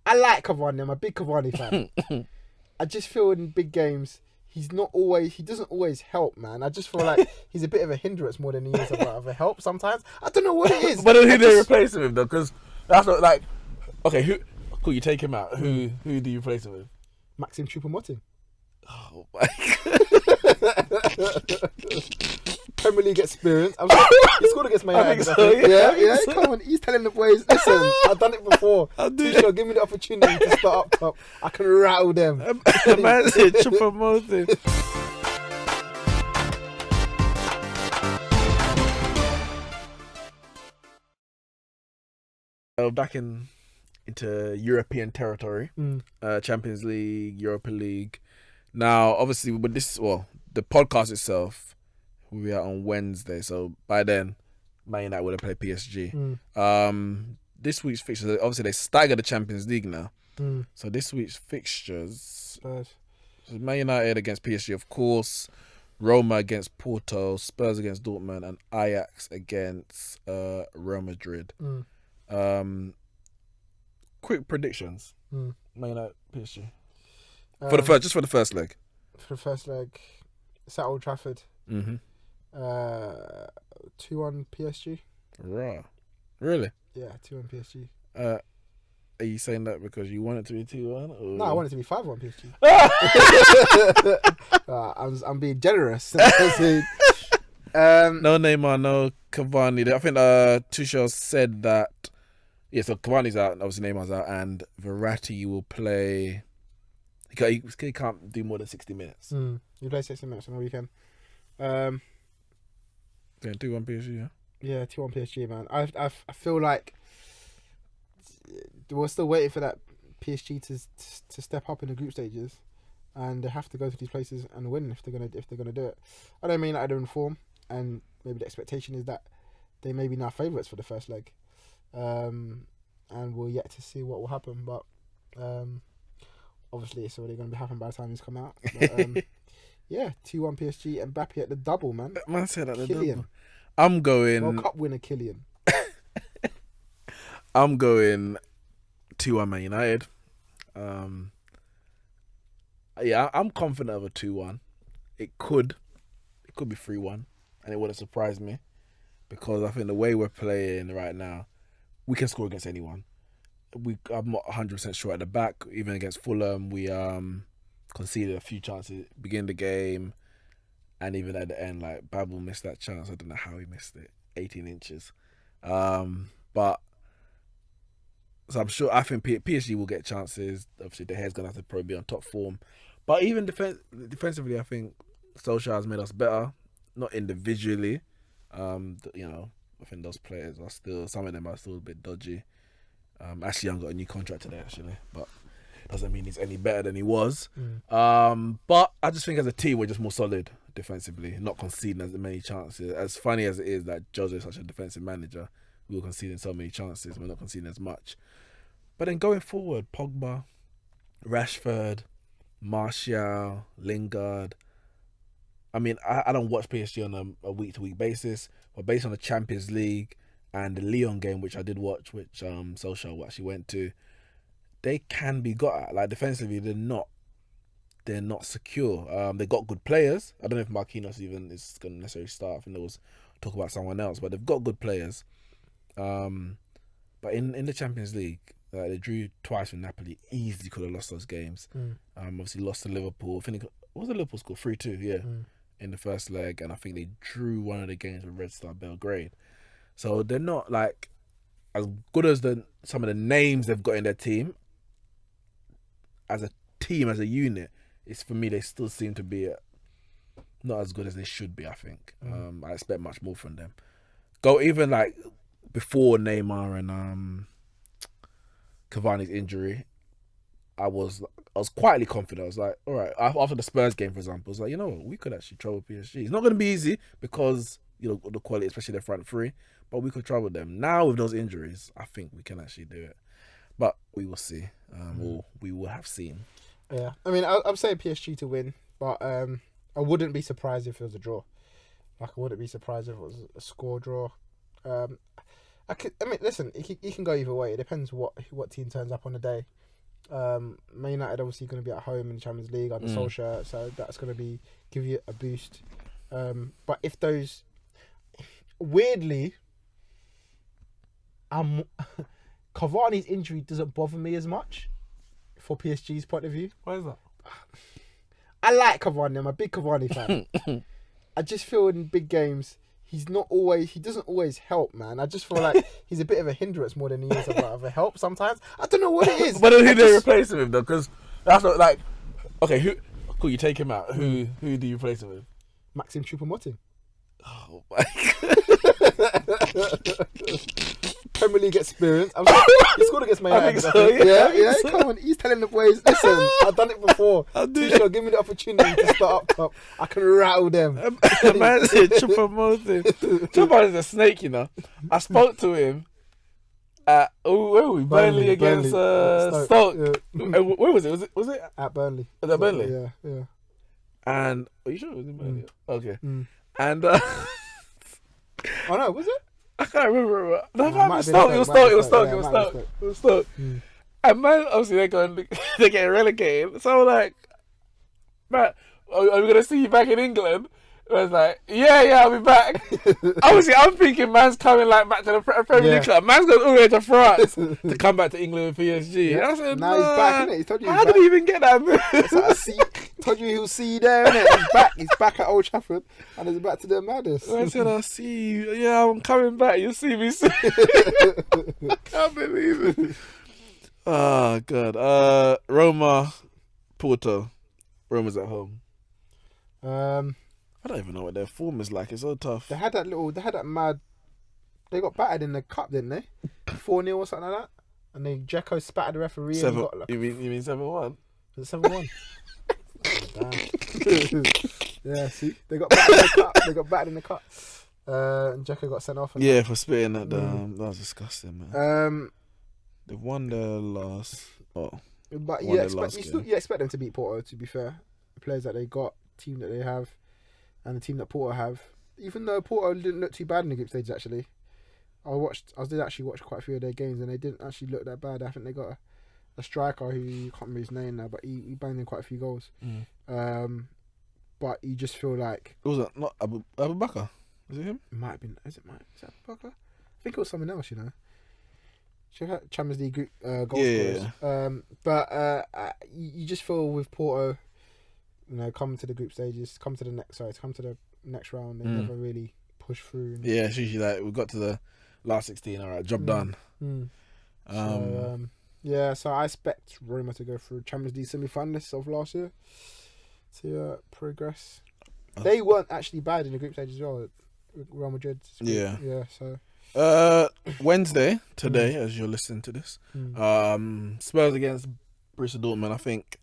I like Cavani. I'm a big Cavani fan. I just feel in big games, he doesn't always help, man. I just feel like he's a bit of a hindrance more than he is of a help sometimes. I don't know what it is. But then who do they replace him with though? Because that's not like, okay, who? Cool, you take him out. Who do you replace him with? Maxim Choupo-Moting. Oh my God. Premier League experience. I'm sure he scored against Man United. So, Yeah. Come on, he's telling the boys, listen, I've done it before. Sure, give me the opportunity to start up top. I can rattle them. Man said Choupo-Moting. Back into European territory, Champions League, Europa League. Now, obviously, with this, the podcast itself, we'll be out on Wednesday. So by then, Man United would have played PSG. This week's fixtures, obviously, they stagger the Champions League now. So this week's fixtures, Man United against PSG, of course. Roma against Porto, Spurs against Dortmund, and Ajax against Real Madrid. Quick predictions. Man United, PSG. For the first leg. For the first leg, it's at Old Trafford. 2-1 PSG. Right. Really? Yeah, 2-1 PSG. Are you saying that because you want it to be 2-1? No, I want it to be 5-1 PSG. I'm being generous. No Neymar, no Cavani. I think Tuchel said that. Yeah, so Cavani's out, obviously Neymar's out, and Verratti will play. He can't do more than 60 minutes. You play 60 minutes on the weekend. 2-1 PSG, yeah? Yeah, 2-1 PSG, man. I feel like we're still waiting for that PSG to step up in the group stages, and they have to go to these places and win if they're gonna do it. I don't mean that they're in form, and maybe the expectation is that they may be now favourites for the first leg, and we're yet to see what will happen. But obviously, it's already going to be happening by the time he's come out. But, yeah, 2-1 PSG, and Mbappe at the double, man. Man said at the Kylian. double. I'm going. World Cup winner Kylian. I'm going 2-1 Man United. Yeah, I'm confident of a 2-1. It could be 3-1, and it wouldn't surprise me because I think the way we're playing right now, we can score against anyone. I'm not 100% sure at the back. Even against Fulham, we conceded a few chances beginning the game, and even at the end, like Babel missed that chance. I don't know how he missed it, 18 inches. But so I'm sure. I think PSG will get chances. Obviously, De Gea's gonna have to probably be on top form. But even defensively, I think Solskjaer has made us better. Not individually. I think those players are still, some of them are still a bit dodgy. Ashley Young got a new contract today, actually, but doesn't mean he's any better than he was. But I just think as a team, we're just more solid defensively, not conceding as many chances. As funny as it is that Jose is such a defensive manager, we were conceding so many chances, we're not conceding as much. But then going forward, Pogba, Rashford, Martial, Lingard. I mean, I don't watch PSG on a week-to-week basis, but based on the Champions League and the Lyon game, which I did watch, which Solskjaer actually went to, they can be got at. Like defensively, they're not secure. They got good players. I don't know if Marquinhos even is going to necessarily start. I think there was talk about someone else, but they've got good players. But in the Champions League, they drew twice with Napoli. Easily could have lost those games. Obviously lost to Liverpool. I think what was the Liverpool score? 3-2, yeah, in the first leg, and I think they drew one of the games with Red Star Belgrade. So they're not like as good as some of the names they've got in their team. As a team, as a unit, it's for me they still seem to be not as good as they should be. I think I expect much more from them. Go even like before Neymar and Cavani's injury, I was quietly confident. I was like, all right. After the Spurs game, for example, I was like, you know what, we could actually trouble PSG. It's not going to be easy because the quality, especially the front three, but we could trouble them. Now with those injuries, I think we can actually do it. But we will see. Or we will have seen. Yeah, I mean, I'm saying PSG to win, but I wouldn't be surprised if it was a draw. Like, I wouldn't be surprised if it was a score draw. Listen, it can go either way. It depends what team turns up on the day. Man United obviously going to be at home in the Champions League under Solskjaer, so that's going to give you a boost. But if those, weirdly, Cavani's injury doesn't bother me as much for PSG's point of view. Why is that? I like Cavani. I'm a big Cavani fan. I just feel in big games he doesn't always help, man. I just feel like he's a bit of a hindrance more than he is of a help sometimes. I don't know what it is. But then who they replace him with though? Because that's not like, okay, cool, you take him out. Who do you replace him with? Maxim Choupo-Moting. Oh my God. Premier League experience. He scored against Man United. I think so, yeah. Come on, he's telling the boys, listen, I've done it before. Sure, give me the opportunity to start up top. I can rattle them. Man said Choupo-Moting. Choupo is a snake, you know. I spoke to him at where were we? Burnley against Stoke. Yeah. Where was it? Was it At Burnley? At Burnley? Yeah. And are you sure it was in Burnley? Okay. And oh no, was it? I can't remember. No, it was Stoke. And man, obviously they're getting relegated. So I'm like, man, are we gonna see you back in England? I was like, yeah, I'll be back. Obviously, I'm thinking man's coming like back to the Premier League club. Man's going all the way to France to come back to England with PSG. Yeah. I said, now he's back, innit? He told you how did he even get that move? Told you he'll see you there, innit? He's back at Old Trafford and he's back to the madness. I said, I'll see you. Yeah, I'm coming back. You'll see me soon. Can't believe it. Oh, God. Roma, Porto. Roma's at home. I don't even know what their form is like. It's so tough. They had that mad. They got battered in the cup, didn't they? 4-0 or something like that. And then Dzeko spattered the referee. And got like, you mean 7-1? Was it 7-1? Damn. Yeah, see, they got battered in the cup. And Dzeko got sent off. Yeah, for spitting at that was disgusting, man. They won their last. But you expect them to beat Porto. To be fair, the players that they got, team that they have, and the team that Porto have. Even though Porto didn't look too bad in the group stage, actually, I did actually watch quite a few of their games, and they didn't actually look that bad. I think they got a striker who you can't remember his name now, but he banged in quite a few goals. But you just feel like was it not Abu Bakr? Is it him? It might have been. Is it Abu Bakr? I think it was someone else. You know. Champions League group goal scorers. But you just feel with Porto, you know, come to the next round, they never really push through. Yeah, it's usually like we got to the last 16. All right, job done. So I expect Roma to go through Champions League semi-finalists of last year to progress. They weren't actually bad in the group stage as well. Real Madrid. Yeah. So. Wednesday today, as you're listening to this, Spurs against Borussia Dortmund. I think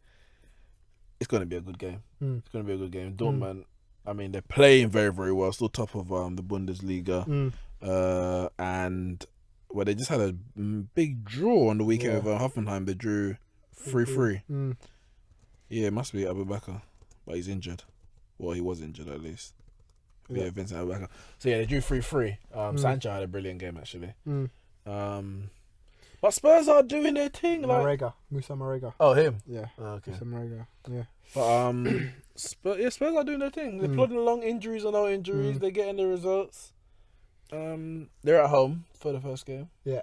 it's going to be a good game. It's going to be a good game. Dortmund, I mean, they're playing very, very well. Still top of the Bundesliga, and they just had a big draw on the weekend with Hoffenheim. They drew 3-3. Yeah, it must be Abu Bakr, but he's injured. Well, he was injured at least. Yeah, Vincent Abu Bakr. So yeah, they drew 3-3. Sancho had a brilliant game actually. But Spurs are doing their thing. Musa Marega. Oh, him. Yeah. Oh, okay. Musa Marega. Yeah. But Spurs are doing their thing. They're plodding along, injuries or no injuries. They're getting the results. They're at home for the first game. Yeah.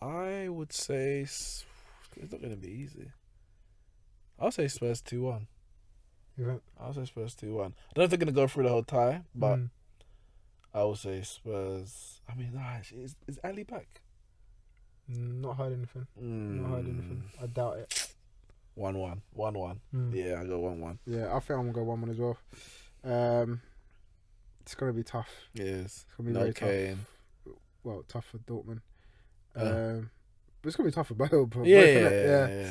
I would say it's not going to be easy. I'll say Spurs 2-1. I'll say Spurs 2-1. I don't know if they're going to go through the whole tie, but I will say Spurs. I mean, is Ali back? Not heard anything. I doubt it. 1-1. Yeah, I go 1-1. Yeah, I think I'm going to go 1-1 as well. It's going to be tough. Yes. It's going to be very tough. Well, tough for Dortmund. But it's going to be tough for both. Yeah.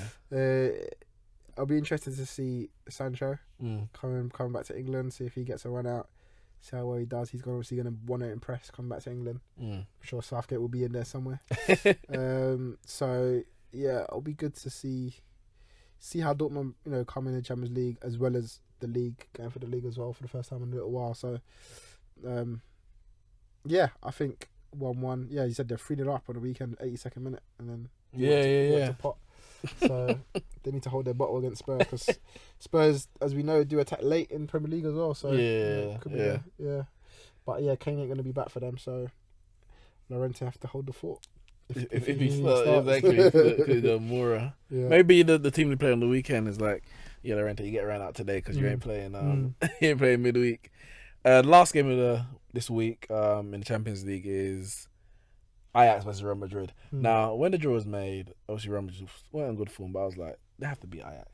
I'll be interested to see Sancho coming back to England, see if he gets a run out, see how well he does. He's obviously going to want to impress, come back to England. I'm sure Southgate will be in there somewhere. So yeah, it'll be good to see how Dortmund, you know, come in the Champions League as well as the league, going for the league as well for the first time in a little while. So yeah, I think 1-1. Yeah, you said they're 3-0 up on the weekend, 82nd minute, and then yeah. To pot. So they need to hold their bottle against Spurs because Spurs, as we know, do attack late in Premier League as well. So it could be yeah. But yeah, Kane ain't gonna be back for them. So Llorente have to hold the fort. If he starts, exactly, the Moura. Yeah. Maybe the team they play on the weekend is like, yeah, Llorente, you get ran out today because you ain't playing. You ain't playing midweek. Last game of this week in the Champions League is Ajax versus Real Madrid. Now, when the draw was made, obviously Real Madrid weren't in good form, but I was like, they have to beat Ajax.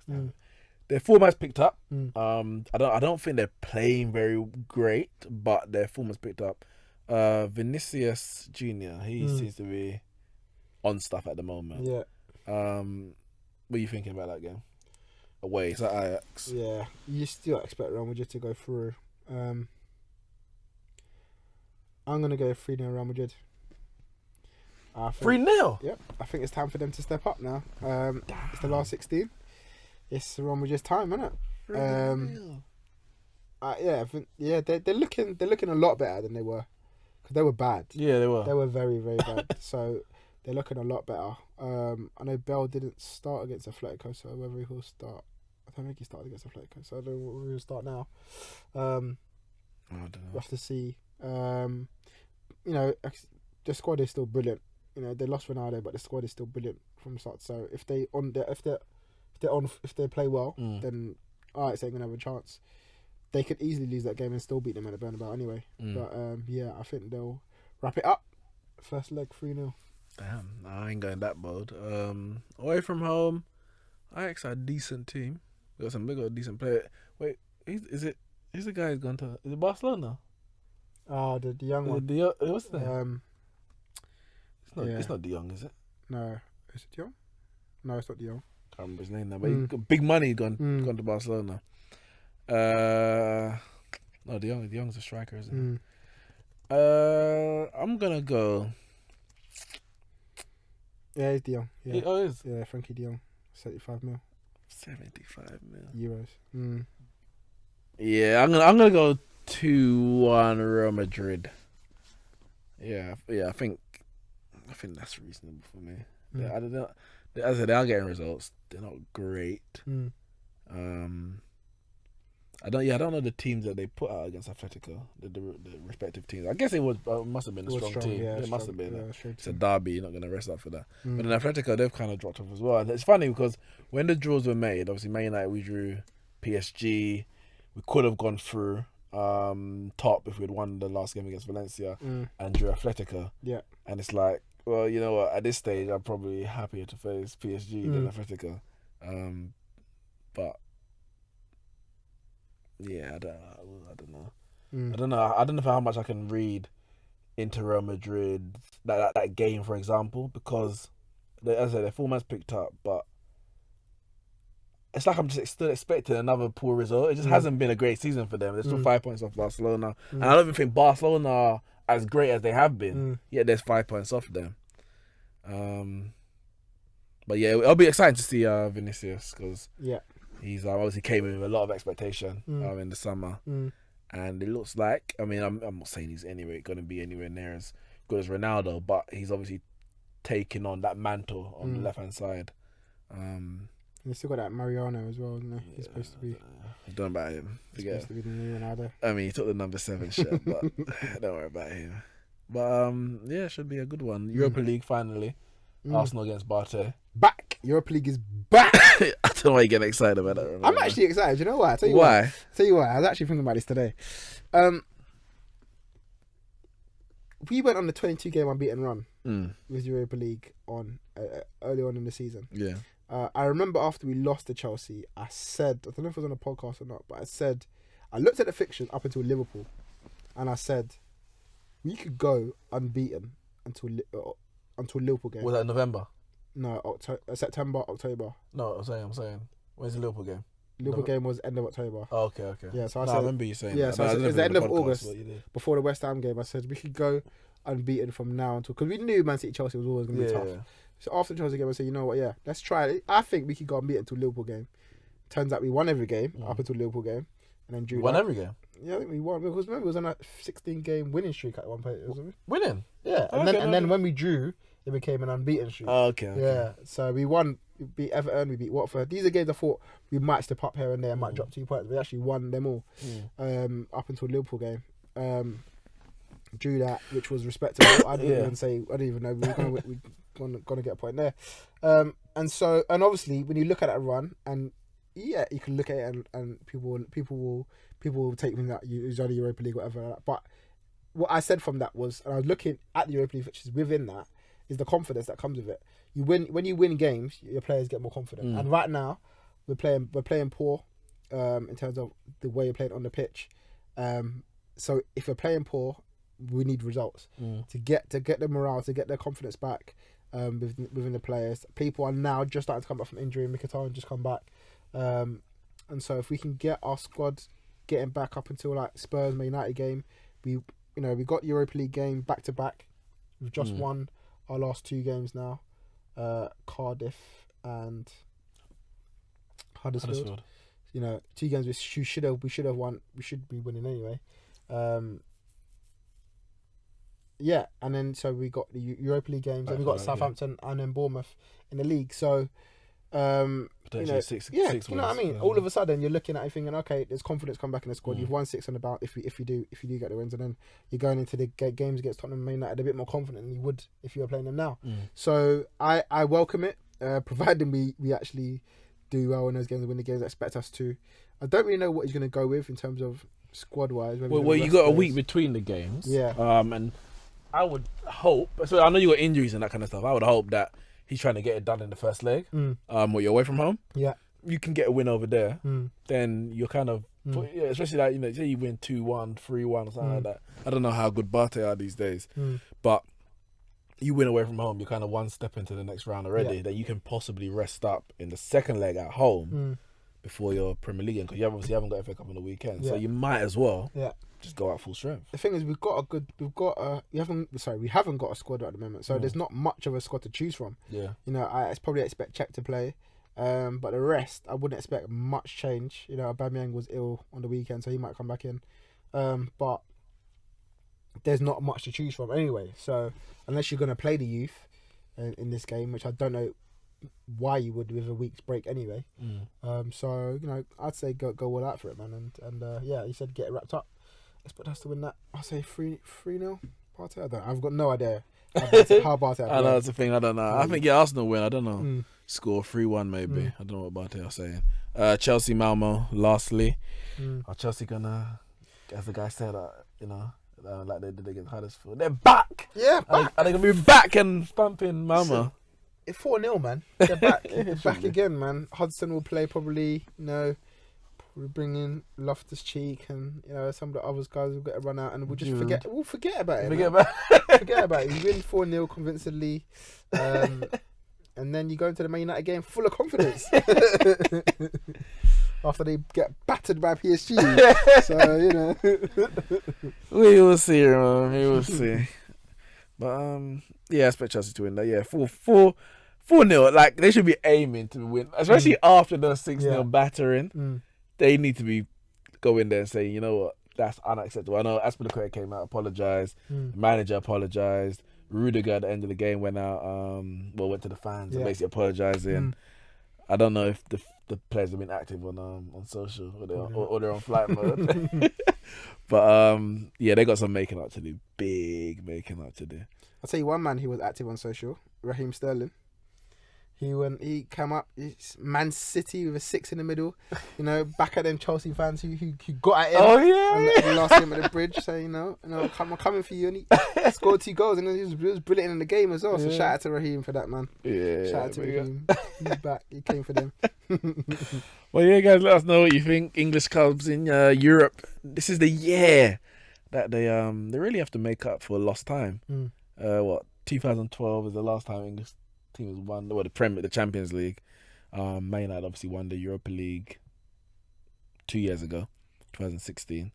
Their form has picked up. I don't think they're playing very great, but their form has picked up. Vinicius Junior, he seems to be on stuff at the moment. Yeah. What are you thinking about that game? Away, it's at Ajax. Yeah, you still expect Real Madrid to go through. I'm gonna go 3-0 Real Madrid. 3-0. Yep, I think it's time for them to step up now. It's the last 16. It's Real Madrid's time, isn't it? I think they're looking a lot better than they were, because they were bad. Yeah, they were. They were very, very bad. So they're looking a lot better. I know Bell didn't start against Atletico, so whether he'll start, I don't think he started against Atletico, so I don't know whether he'll start now. I don't know. We'll have to see. The squad is still brilliant. They lost Ronaldo, but the squad is still brilliant from the start. So if they play well, then Ajax ain't gonna have a chance. They could easily lose that game and still beat them at the Bernabeu anyway. But I think they'll wrap it up. First leg 3-0. Damn, I ain't going that bold. Away from home, Ajax are a decent team. We got a decent player. Wait, is the guy who's gone to? Is it Barcelona? The young one. What's that? It's not De Jong, is it? No, is it De Jong? No, it's not De Jong. Can't remember his name now, but he got big money gone to Barcelona. No, De Jong's a striker, isn't he? I'm gonna go. Yeah, it's De Jong. Yeah. Oh, it is? Yeah, Frankie De Jong. 75 mil. 75 mil. Euros. Yeah, I'm gonna go 2-1 Real Madrid. Yeah, I think that's reasonable for me. Yeah, I don't know. As I said, they are getting results. They're not great. I don't know the teams that they put out against Atletico, the respective teams. I guess it must have been a strong team. Yeah, it must have been. Yeah, it's a derby. You're not going to rest up for that. But in Atletico, they've kind of dropped off as well. And it's funny because when the draws were made, obviously Man United, we drew PSG. We could have gone through top if we'd won the last game against Valencia and drew Atletico. Yeah. And it's like, well, you know what? At this stage, I'm probably happier to face PSG than Atletico. But yeah, I don't know. I don't know how much I can read into Real Madrid that game, for example, because as I said, their form has picked up, but it's like I'm just still expecting another poor result. It just hasn't been a great season for them. They're still 5 points off Barcelona, and I don't even think Barcelona are as great as they have been. Yet there's 5 points off them. But yeah, it'll be exciting to see Vinicius because he's obviously came in with a lot of expectation in the summer, and it looks like, I mean, I'm not saying he's going to be anywhere near as good as Ronaldo, but he's obviously taking on that mantle on the left hand side. And he's still got that Mariano as well, isn't he? He's supposed to be. I don't know about him. He's supposed to be the new Ronaldo. I mean, he took the number 7 shirt, but don't worry about him. But yeah, should be a good one. Europa League finally. Arsenal against Barte. Back. Europa League is back. I don't know why you're getting excited about that. I'm actually excited. You know why? Tell you why. I was actually thinking about this today. We went on the 22-game unbeaten run with Europa League on early on in the season. Yeah. I remember after we lost to Chelsea, I said, I don't know if it was on a podcast or not, but I looked at the fixtures up until Liverpool, and I said, we could go unbeaten until Liverpool game. Was that November? No, September, October. No, I'm saying. When's the Liverpool game? Liverpool game was end of October. Oh, okay. Yeah, so I said, I remember you saying. Yeah, that. so I said, it was the end of August, podcast, before the West Ham game. I said we could go unbeaten from now until, because we knew Man City Chelsea was always going to be tough. Yeah. So after the Chelsea game, I said, you know what? Yeah, let's try it. I think we could go unbeaten until Liverpool game. Turns out we won every game up until Liverpool game, and then drew. Won every game. Yeah, I think we won because remember it was on a 16-game winning streak at one point, wasn't it? Winning. Yeah, and then when we drew, it became an unbeaten streak. Oh, okay. Yeah, so we won We beat Everton, we beat Watford. These are games I thought we might step up here and there, might drop 2 points. We actually won them all up until the Liverpool game. Drew that, which was respectable. I didn't even know we were going to get a point there. And obviously when you look at that run, and you can look at it and people will take me that you was on the Europa League, whatever. Like that. But what I said from that was, and I was looking at the Europa League, which is within that, is the confidence that comes with it. You win when you win games, your players get more confident. And right now, we're playing poor in terms of the way you're playing on the pitch. So if we're playing poor, we need results to get the morale, to get their confidence back within the players. People are now just starting to come back from injury. Mkhitaryan just come back, and so if we can get our squad getting back up until like Spurs Man United game, we got Europa League game back to back. We've just won our last 2 games now, Cardiff and Huddersfield. 2 games we should have won. We should be winning anyway. And then so we got the Europa League games, and we got Southampton and then Bournemouth in the league. So, potentially six you know wins. what I mean. All of a sudden, you're looking at it thinking, okay, there's confidence come back in the squad. You've won 6 on the bounce if you do get the wins, and then you're going into the games against Tottenham Man United a bit more confident than you would if you were playing them now. So I welcome it, providing we actually do well in those games and win the games. I expect us to. I don't really know what he's going to go with in terms of squad wise. Well, you got a week between the games. And I would hope. So I know you got injuries and that kind of stuff. I would hope that he's trying to get it done in the first leg. Or you're away from home. You can get a win over there. Then you're kind of, especially like say you win 2-1, 3-1 or something like that. I don't know how good Barte are these days, but you win away from home. You're kind of one step into the next round already. That you can possibly rest up in the second leg at home before your Premier League, because you obviously haven't got FA Cup on the weekend, so you might as well just go out full strength. The thing is, we haven't got a squad at the moment, so there's not much of a squad to choose from. I probably expect Czech to play, but the rest I wouldn't expect much change. Aubameyang was ill on the weekend, so he might come back in, but there's not much to choose from anyway. So unless you're going to play the youth in this game, which I don't know why you would with a week's break anyway. So I'd say go all out for it, man. And he said get it wrapped up. Expect us to win that. I'll say 3-0. I've got no idea how Barte. I know that's the thing. I don't know. I think Arsenal win. I don't know. Score 3-1 maybe. I don't know what Barte are saying. Chelsea Malmo. Lastly, are Chelsea gonna, as the guy said, like they did against Huddersfield, they're back. Are they gonna be back and thumping Malmo? It's 4-0, man. They're back. They're back again, man. Hudson will play probably. We'll bring in Loftus-Cheek and some of the other guys will get a run out, and we'll just forget. We'll forget about it. Forget about it. You win 4-0 convincingly, and then you go into the Man United game full of confidence. After they get battered by PSG, so we will see, man. We will see. But I expect Chelsea to win that. 4-0. Like they should be aiming to win, especially after the 6-0 battering. They need to be going there and saying, you know what, that's unacceptable. I know Aspilicueta came out, apologised. The manager apologised. Rudiger at the end of the game went out, went to the fans and basically apologising. I don't know if the players have been active on social or they're on flight mode. But they got some making up to do. Big making up to do. I'll tell you one man who was active on social, Raheem Sterling. He came up, it's Man City with a 6 in the middle, back at them Chelsea fans who got at him. And the last game at the bridge, saying, I'm coming for you. And he scored 2 goals, and he was brilliant in the game as well. So shout out to Raheem for that, man. Shout out to Raheem. He's back. He came for them. Well, guys, let us know what you think. English clubs in Europe. This is the year that they really have to make up for lost time. 2012 is the last time English teams won the Champions League. Man United obviously won the Europa League 2 years ago, 2016.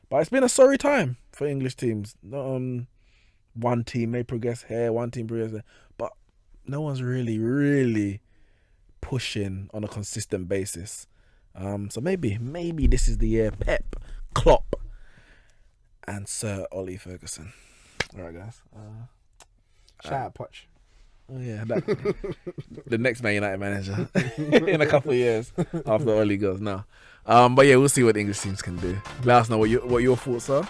But it's been a sorry time for English teams. One team may progress here, one team progress there, but no one's really pushing on a consistent basis. So maybe this is the year. Pep, Klopp, and Sir Ollie Ferguson. All right, guys. Shout out Poch. Oh yeah, the next Man United manager in a couple of years after Oli goes. No, but yeah, we'll see what the English teams can do. Let us know what your thoughts are.